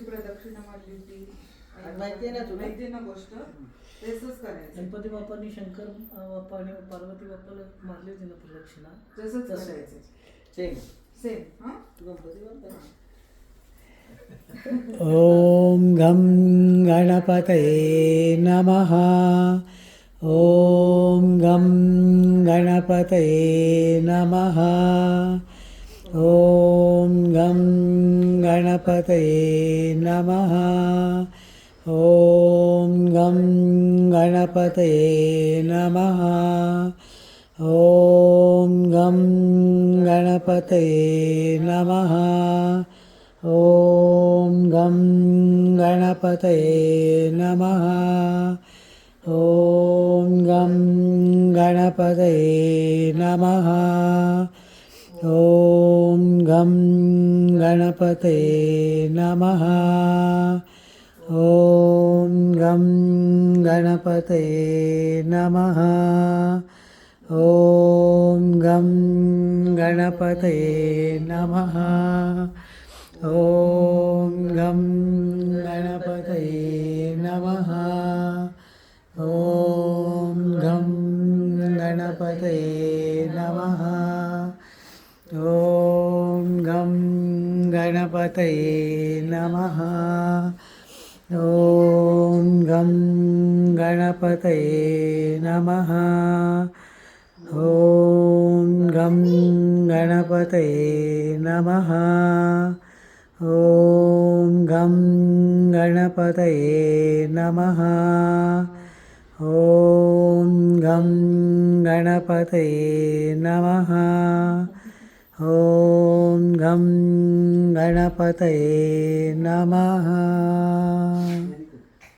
प्रदक्षिणा मारली होती माहिती आहे ना तुला? माहिती ना गोष्ट तसंच करायचं. गणपती बाप्पांनी शंकर बाप्पा आणि पार्वती बाप्पाला मारली होती ना प्रदक्षिणा, तसंच तसं. करायचं सेम सेम. हां गणपती बाप्पा. ओम घम गणपतये नमः. ओम घम गणपतये नमः. ओम घम गणपतये नमः. ओम घम गणपतये नमः. ओम घम गणपतये नमः. ओम घम गणपतये नमः. ओम घम गणपतये नमः. ओम घम गणपतये नमः. ओम घम गणपतये नमः. ओम घम गणपतये नमः. ओम घम गणपतये नमः. ओम घम गणपतये नमः. ओम घम गणपतये नमः. ओम घम गणपतये नमः. ओम घम गणपतये नमः. ओम घम गणपतये नमः. ओम घम गणपतये नमः. ओम घम गणपतये नमः.